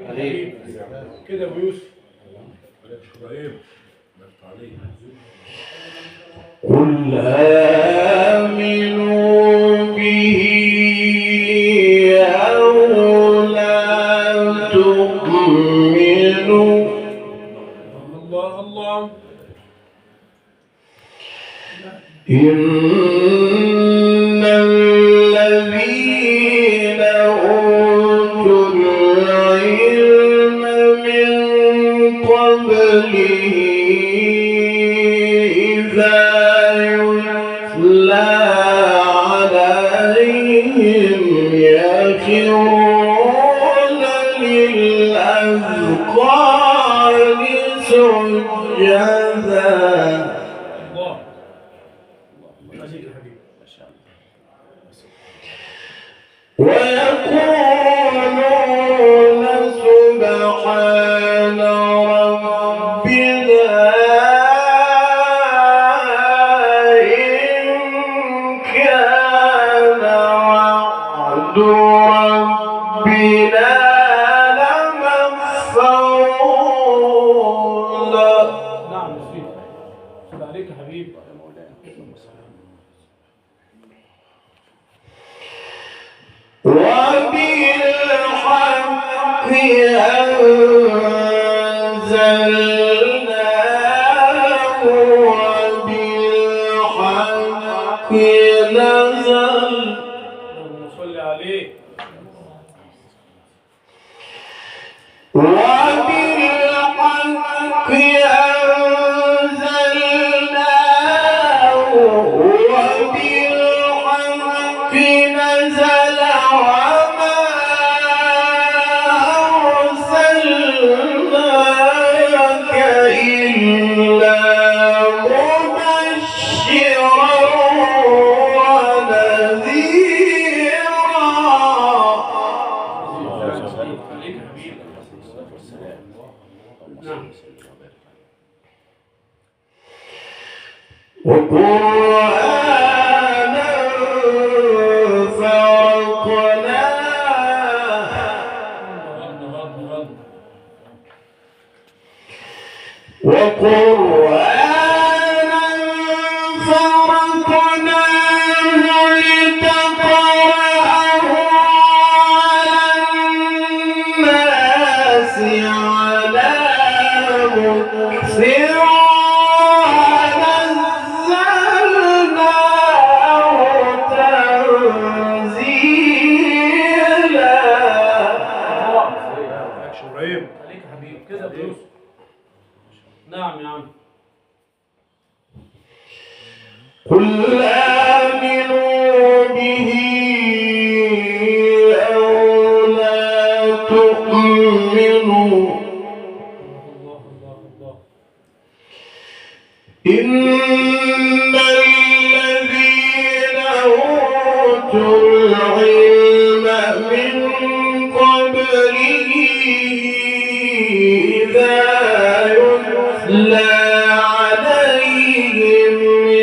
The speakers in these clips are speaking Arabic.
عليك كده يا ابو يوسف. قل آمنوا به أو لا تؤمنوا الله الله. إن الذين أوتوا العلم من قبله إذا يتلى عليهم يخرون للأذقان سجدا ويقولون سبحان ربنا إن كان وعد ربنا لمفعولا. نعم يا سيدي. خد عليك يا حبيبي يا مولانا. وبالحق أنزلناه وبالحق نزل. اللهم صل عليه. وبالحق أنزلناه وبالحق نزل وما أرسلناك إلا مبشرا ونذيرا. عليك يا حبيبي. نعم. وقرآنا فرقناه وقرآنا فرقناه لتقرأه على الناس على مكث عليك يا حبيبي. كده يا ابو يوسف. نعم يا عم. قل آمنوا به أو لا تؤمنوا الله الله الله. إن الذين أوتوا العلم من قبله إذا يتلى عليهم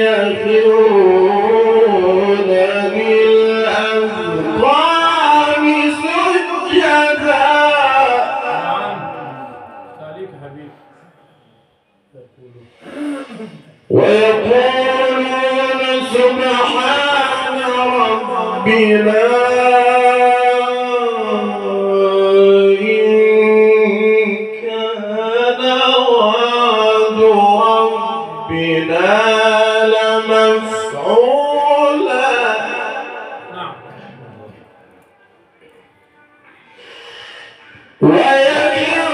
يخرون للأذقان سجدا. نعم. عليك يا حبيبي. ويقولون سبحان ربنا إن كان وعد ربنا لمفعولا. نعم.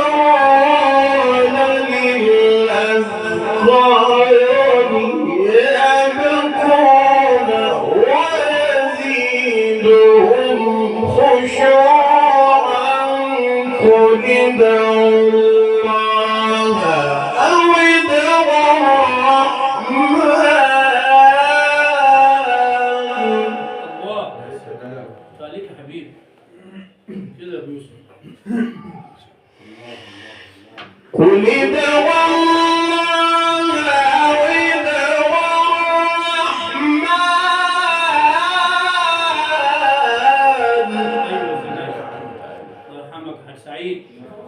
ويخرون للأذقان يبكون ويزيدهم خشوعا قل ادعوا الله أو ادعوا الرحمن. الله. عليك يا حبيبي. كده يا ابو يوسف. قل ادعوا الله أو ادعوا الرحمن. ايوه يا سيدي. الله يرحمك يا حاج سعيد.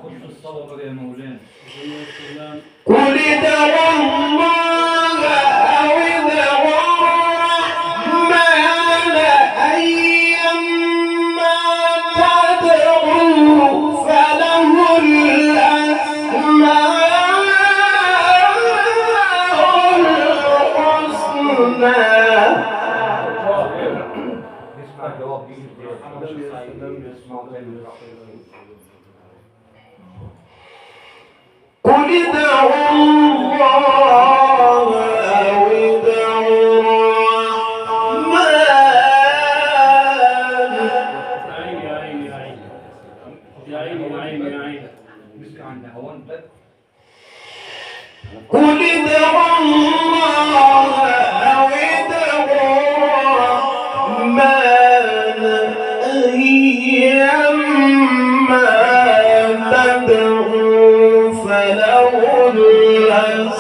خش الصدقة يا مولانا. قل ادعوا الله أو ادعوا الرحمن أيما تدعوا فله الأسماء قل ادعوا الله أو ادعوا الرحمن. يا عيني يا عيني يا عيني يا عيني يا عيني. مسك عند هوان بس. قل ادعوا الله أو ادعوا الرحمن أيما تدعوا فله الأسماء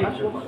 الحسنى.